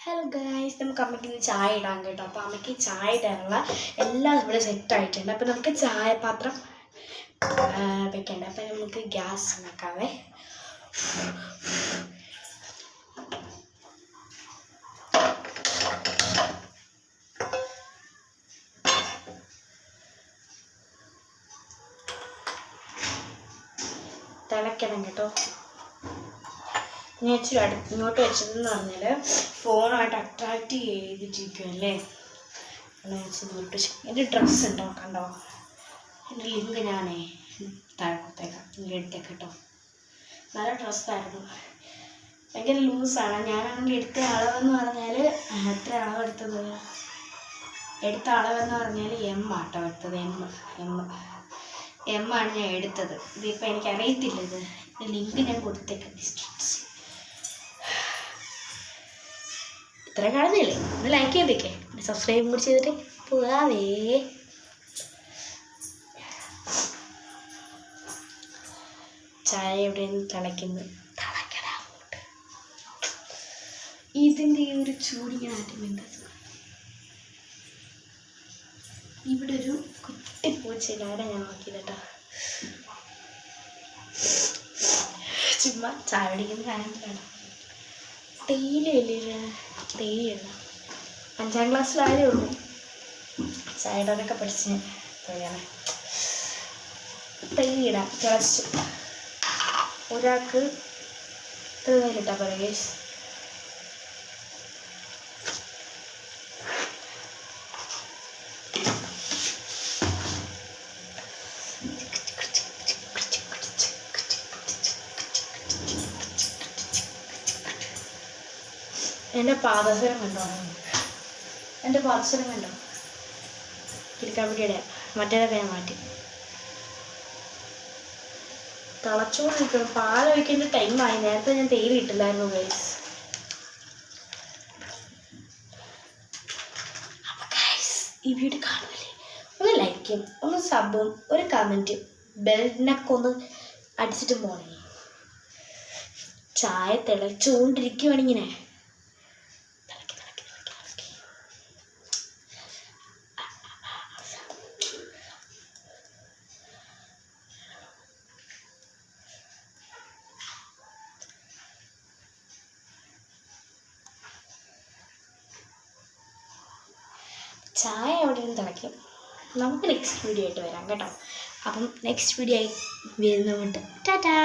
Hello guys, നമുക്ക് അമ്മയ്ക്ക് ഇന്ന് ചായ ഇടാൻ കേട്ടോ. അപ്പോൾ അമ്മയ്ക്ക് ചായ ഇടാനുള്ള എല്ലാം ഇവിടെ സെറ്റായിട്ടുണ്ട്. അപ്പോൾ നമുക്ക് ചായപാത്രം വെക്കണ്ട. അപ്പം നമുക്ക് ഗ്യാസ് വെക്കാവേ. തിളയ്ക്കണം കേട്ടോ. ഞാൻ ഇച്ചിരി ഇങ്ങോട്ട് വെച്ചതെന്ന് പറഞ്ഞാൽ ഫോണുമായിട്ട് അട്രാക്റ്റ് ചെയ്തിട്ടിരിക്കുമല്ലേ. എന്ന് വെച്ച് ഇങ്ങോട്ട് എൻ്റെ ഡ്രസ്സ് ഉണ്ടോ കണ്ടോ, എൻ്റെ ലിങ്ക് ഞാനേ താഴെ കൊടുത്തേക്കാം, നിങ്ങൾ എടുത്തേക്ക് കേട്ടോ. നല്ല ഡ്രസ്സായിരുന്നു, ഭയങ്കര ലൂസാണ്. ഞാനാണെങ്കിൽ എടുത്ത അളവെന്ന് പറഞ്ഞാൽ എത്ര അളവെടുത്തത്, എടുത്ത അളവെന്ന് പറഞ്ഞാൽ എം ആട്ടോ എടുത്തത്. എം ആണ് ഞാൻ എടുത്തത്. ഇതിപ്പോൾ എനിക്കറിയത്തില്ല, ഇത് ലിങ്ക് ഞാൻ കൊടുത്തേക്കാം ഡിസ്ക്രിപ്ഷൻ. ഇത്ര കാണുന്നില്ലേ, ഒന്ന് ലൈക്ക് ചെയ്തേക്കേ, സബ്സ്ക്രൈബും കൂടി ചെയ്തിട്ട് പോകാവേ. ചായ എവിടെ നിന്ന് തിളയ്ക്കുന്നു, തിളയ്ക്കടാങ്ങോട്ട്. ഇതിൻ്റെ ഈ ഒരു ചൂടിങ്ങനായിട്ട് ഇവിടെ ഒരു കുട്ടിപ്പൂച്ചയിലാണ് ഞാൻ നോക്കിയത് കേട്ടോ. ചുമ്മാ ചായ പിടിക്കുന്ന സാധനത്തിലാണ്. തേയിലയില്ലേ, തേയില 5ാം ക്ലാസ്സിലായതേ ഉള്ളൂ. ചായടൊക്കെ പഠിച്ച് തേയാണ്. തേയില തിളച്ച് ഒരാൾക്ക് തേയിലിട്ടാ പറയുക. എൻ്റെ പാദസരം കണ്ടോ, എൻ്റെ പാദസരം കണ്ടോ, കിരിക്കാപ്പിടിയുടെ മറ്റേതൊക്കെ ഞാൻ മാറ്റി. തിളച്ചുകൊണ്ടിരിക്കണം. പാലൊഴിക്കേണ്ട ടൈമായി. നേരത്തെ ഞാൻ തേയില ഇട്ടില്ലായിരുന്നു ഗൈസ്. അപ്പോൾ ഗൈസ്, ഈ വീഡിയോ കാണുന്നില്ലേ, ഒന്ന് ലൈക്കും ഒന്ന് സബും ഒരു കമൻറ്റും ബെല്ലിനൊക്കെ ഒന്ന് അടിച്ചിട്ട് പോകണേ. ചായ തിളച്ചുകൊണ്ടിരിക്കുവാണിങ്ങനെ. ചായ എവിടെ നിന്ന് തിളയ്ക്കും. നമുക്ക് നെക്സ്റ്റ് വീഡിയോ ആയിട്ട് വരാം കേട്ടോ. അപ്പം നെക്സ്റ്റ് വീഡിയോ ആയി വരുന്നതുകൊണ്ട് ടാറ്റാ.